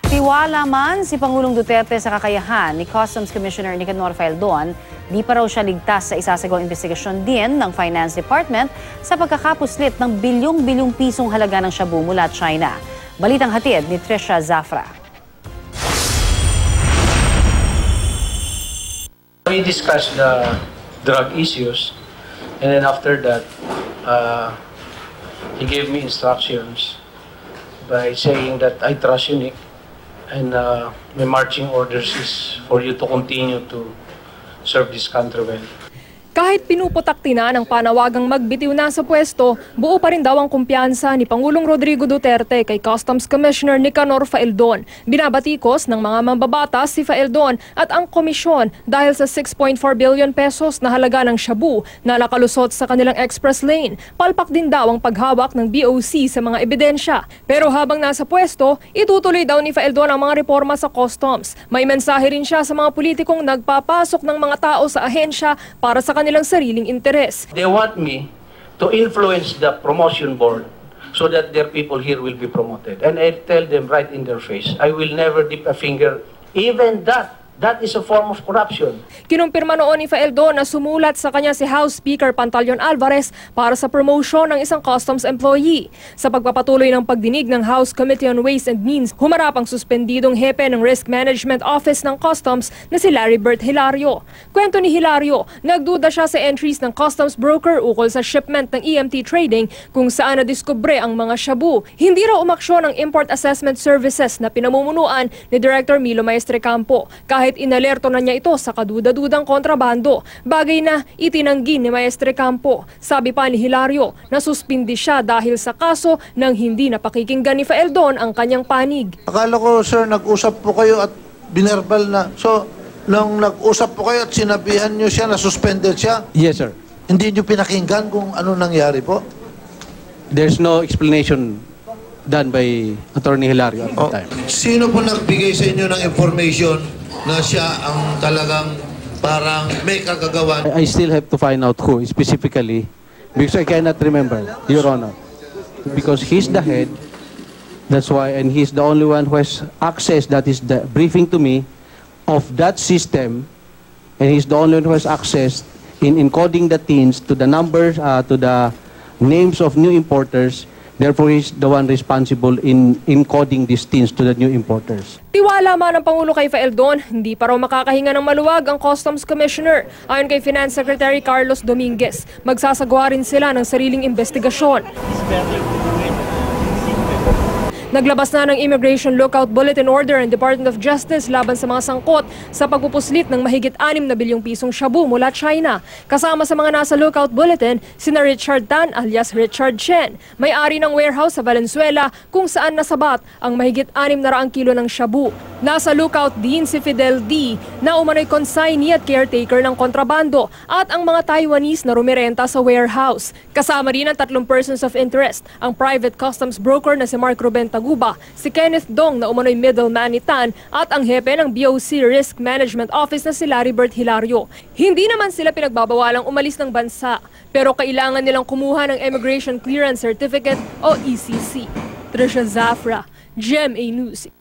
Tiwala man si Pangulong Duterte sa kakayahan ni Customs Commissioner Nicanor Faeldon, di pa raw siya ligtas sa isasagawang investigasyon din ng Finance Department sa pagkakapuslit ng bilyong-bilyong pisong halaga ng shabu mula China. Balitang hatid ni Trisha Zafra. We discussed the drug issues, and then after that, he gave me instructions by saying that I trust you, Nick, and my marching orders is for you to continue to serve this country well. Kahit pinuputakti na ng panawagang magbitiw na sa pwesto, buo pa rin daw ang kumpiyansa ni Pangulong Rodrigo Duterte kay Customs Commissioner Nicanor Faeldon. Binabatikos ng mga mambabatas si Faeldon at ang komisyon dahil sa 6.4 billion pesos na halaga ng shabu na nakalusot sa kanilang express lane. Palpak din daw ang paghawak ng BOC sa mga ebidensya. Pero habang nasa pwesto, itutuloy daw ni Faeldon ang mga reforma sa customs. May mensahe rin siya sa mga politikong nagpapasok ng mga tao sa ahensya para sa kanilang sariling interes. They want me to influence the promotion board so that their people here will be promoted. And I tell them right in their face, I will never dip a finger, even that is a form of corruption. Kinumpirma noon ni Faeldon na sumulat sa kanya si House Speaker Pantaleon Alvarez para sa promotion ng isang customs employee. Sa pagpapatuloy ng pagdinig ng House Committee on Ways and Means, humarap ang suspendidong hepe ng Risk Management Office ng Customs na si Larry Bert Hilario. Kwento ni Hilario, nagduda siya sa entries ng customs broker ukol sa shipment ng EMT Trading kung saan nadiskubre ang mga shabu. Hindi raw umaksyon ang Import Assessment Services na pinamumunuan ni Director Milo Maestre Campo. Kahit inalerto na niya ito sa kaduda-dudang kontrabando, bagay na itinanggi ni Maestre Campo. Sabi pa ni Hilario, nasuspindi siya dahil sa kaso nang hindi napakikinggan ni Faeldon ang kanyang panig. Akala ko, sir, nag-usap po kayo at binerbal na. So, nung nag-usap po kayo at sinabihan niyo siya na suspended siya? Yes, sir. Hindi niyo pinakinggan kung ano nangyari po? There's no explanation done by Attorney Hilario at the time. Sino po nagbigay sa inyo ng information na siya ang talagang parang may kagagawan? I still have to find out who specifically because I cannot remember, Your Honor. Because he's the head, that's why, and he's the only one who has access, that is the briefing to me of that system, and he's the only one who has access in encoding the TINs to the numbers, to the names of new importers. Therefore, he's the one responsible in encoding these TINs to the new importers. Tiwala man ang Pangulo kay Faeldon, hindi pa raw makakahinga ng maluwag ang Customs Commissioner. Ayon kay Finance Secretary Carlos Dominguez, magsasagawa rin sila ng sariling investigasyon. Naglabas na ng Immigration Lookout Bulletin Order ang Department of Justice laban sa mga sangkot sa pagpupuslit ng mahigit 6 na bilyong pisong shabu mula China. Kasama sa mga nasa Lookout Bulletin, sina Richard Tan alias Richard Chen, may-ari ng warehouse sa Valenzuela kung saan nasabat ang mahigit 600 kilo ng shabu. Nasa lookout din si Fidel D na umano'y consignee at caretaker ng kontrabando at ang mga Taiwanese na rumirenta sa warehouse. Kasama rin ang 3 persons of interest, ang private customs broker na si Mark Ruben Taguba, si Kenneth Dong na umano'y middleman ni Tan at ang hepe ng BOC Risk Management Office na si Larry Bert Hilario. Hindi naman sila pinagbabawalang umalis ng bansa, pero kailangan nilang kumuha ng Immigration Clearance Certificate o ECC. Trisha Zafra, GMA News.